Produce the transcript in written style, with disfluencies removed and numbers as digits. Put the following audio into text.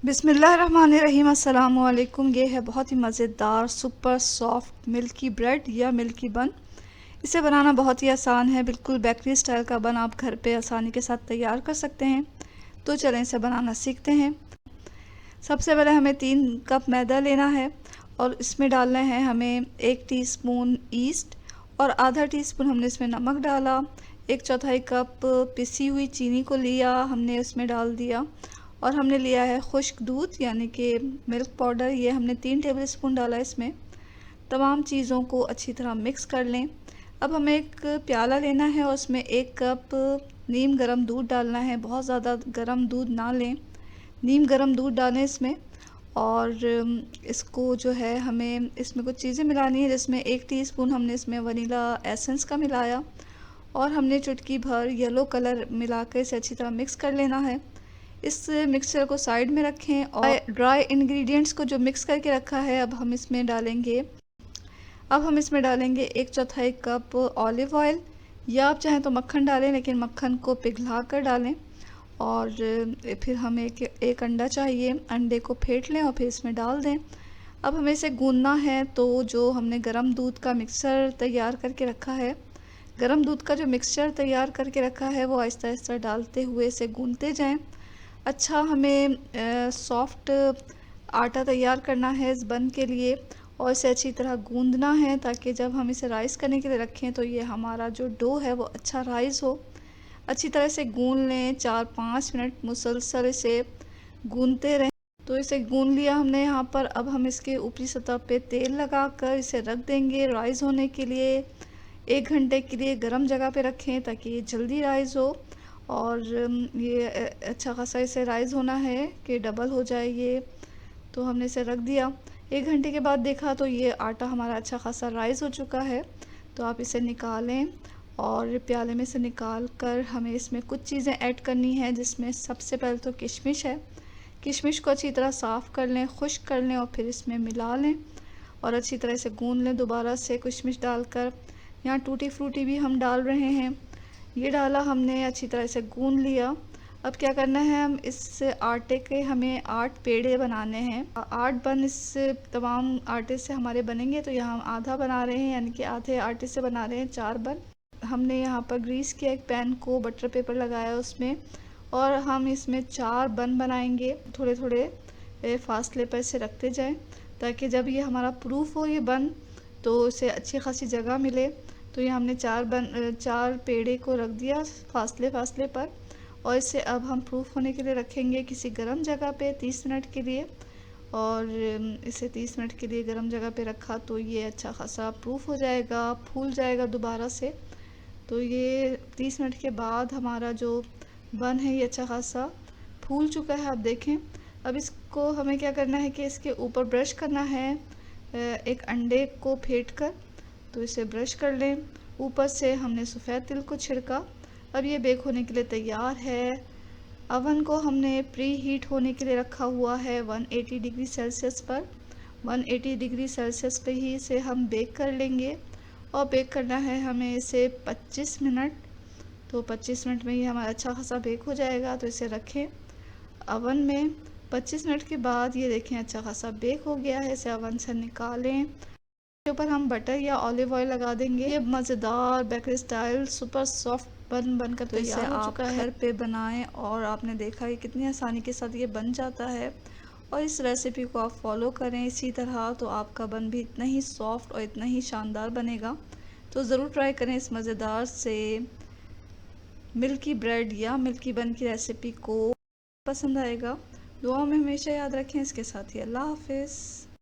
बिस्मिल्लाहिर्रहमानिर्रहीम। अस्सलाम वालेकुम। ये है बहुत ही मज़ेदार सुपर सॉफ्ट मिल्की ब्रेड या मिल्की बन। इसे बनाना बहुत ही आसान है, बिल्कुल बेकरी स्टाइल का बन आप घर पे आसानी के साथ तैयार कर सकते हैं। तो चलें इसे बनाना सीखते हैं। सबसे पहले हमें 3 कप मैदा लेना है और इसमें डालना है हमें 1 टीस्पून ईस्ट और आधा टीस्पून हमने इसमें नमक डाला। 1/4 कप पिसी हुई चीनी को लिया, हमने उसमें डाल दिया और हमने लिया है खुश्क दूध यानी कि मिल्क पाउडर, ये हमने 3 टेबलस्पून डाला इसमें। तमाम चीज़ों को अच्छी तरह मिक्स कर लें। अब हमें एक प्याला लेना है और उसमें 1 कप नीम गर्म दूध डालना है। बहुत ज़्यादा गर्म दूध ना लें, नीम गर्म दूध डालें इसमें। और इसको जो है हमें इसमें कुछ चीज़ें मिलानी है, जिसमें 1 टीस्पून हमने इसमें वनीला एसेंस का मिलाया और हमने चुटकी भर येलो कलर मिलाकर इसे अच्छी तरह मिक्स कर लेना है। इस मिक्सचर को साइड में रखें और ड्राई इंग्रेडिएंट्स को जो मिक्स करके रखा है अब हम इसमें डालेंगे। 1/4 कप ऑलिव ऑयल, या आप चाहें तो मक्खन डालें, लेकिन मक्खन को पिघला कर डालें। और फिर हमें एक अंडा चाहिए, अंडे को फेंट लें और फिर इसमें डाल दें। अब हमें इसे गूंदना है, तो जो हमने गरम दूध का मिक्सचर तैयार करके रखा है, गरम दूध का जो मिक्सचर तैयार करके रखा है वो आहिस्ता आहिस्ता डालते हुए इसे गूंदते जाएं। अच्छा, हमें सॉफ्ट आटा तैयार करना है इस बन के लिए और इसे अच्छी तरह गूंदना है, ताकि जब हम इसे राइस करने के लिए रखें तो ये हमारा जो डो है वो अच्छा राइस हो। अच्छी तरह से गूंद लें, 4-5 मिनट मुसलसल इसे गूंदते रहें। तो इसे गूंद लिया हमने यहाँ पर। अब हम इसके ऊपरी सतह पे तेल लगाकर इसे रख देंगे राइस होने के लिए। 1 घंटे के लिए गर्म जगह पे रखें ताकि ये जल्दी राइस हो। और ये अच्छा खासा इसे राइस होना है कि डबल हो जाए ये। तो हमने इसे रख दिया। 1 घंटे के बाद देखा तो ये आटा हमारा अच्छा खासा राइस हो चुका है। तो आप इसे निकालें और प्याले में से निकाल कर हमें इसमें कुछ चीज़ें ऐड करनी है, जिसमें सबसे पहले तो किशमिश है। किशमिश को अच्छी तरह साफ़ कर लें, खुश्क कर लें और फिर इसमें मिला लें और अच्छी तरह से गूंद लें दोबारा से किशमिश डालकर। यहाँ टूटी फ्रूटी भी हम डाल रहे हैं, ये डाला हमने, अच्छी तरह से गूंद लिया। अब क्या करना है, हम इस आटे के हमें 8 पेड़े बनाने हैं। 8 बन इस तमाम आटे से हमारे बनेंगे, तो यहाँ हम आधा बना रहे हैं, यानी कि आधे आटे से बना रहे हैं 4 बन। हमने यहाँ पर ग्रीस किया एक पैन को, बटर पेपर लगाया उसमें, और हम इसमें 4 बन बनाएंगे। थोड़े थोड़े फासले पर इसे रखते जाएं ताकि जब ये हमारा प्रूफ हो ये बन तो इसे अच्छी खासी जगह मिले। तो ये हमने 4 पेड़े को रख दिया फासले फासले पर, और इसे अब हम प्रूफ होने के लिए रखेंगे किसी गर्म जगह पे 30 मिनट के लिए। और इसे 30 मिनट के लिए गर्म जगह पे रखा तो ये अच्छा खासा प्रूफ हो जाएगा, फूल जाएगा दोबारा से। तो ये 30 मिनट के बाद हमारा जो बन है ये अच्छा खासा फूल चुका है, आप देखें। अब इसको हमें क्या करना है कि इसके ऊपर ब्रश करना है एक अंडे को फेंट कर। तो इसे ब्रश कर लें। ऊपर से हमने सफ़ेद तिल को छिड़का। अब ये बेक होने के लिए तैयार है। अवन को हमने प्री हीट होने के लिए रखा हुआ है 180 डिग्री सेल्सियस पर। 180 डिग्री सेल्सियस पे ही इसे हम बेक कर लेंगे और बेक करना है हमें इसे 25 मिनट। तो 25 मिनट में ये हमारा अच्छा खासा बेक हो जाएगा। तो इसे रखें अवन में। 25 मिनट के बाद ये देखें अच्छा खासा बेक हो गया है। इसे अवन से निकालें। इसके ऊपर हम बटर या ऑलिव ऑयल लगा देंगे। ये मज़ेदार बेकरी स्टाइल सुपर सॉफ्ट बन बनकर तैयार हो चुका है। घर पे बनाएं और आपने देखा कि कितनी आसानी के साथ ये बन जाता है। और इस रेसिपी को आप फॉलो करें इसी तरह, तो आपका बन भी इतना ही सॉफ्ट और इतना ही शानदार बनेगा। तो ज़रूर ट्राई करें इस मज़ेदार से मिल्की ब्रेड या मिल्की बन की रेसिपी को, पसंद आएगा। दुआ में हमेशा याद रखें। इसके साथ ही अल्लाह हाफिज़।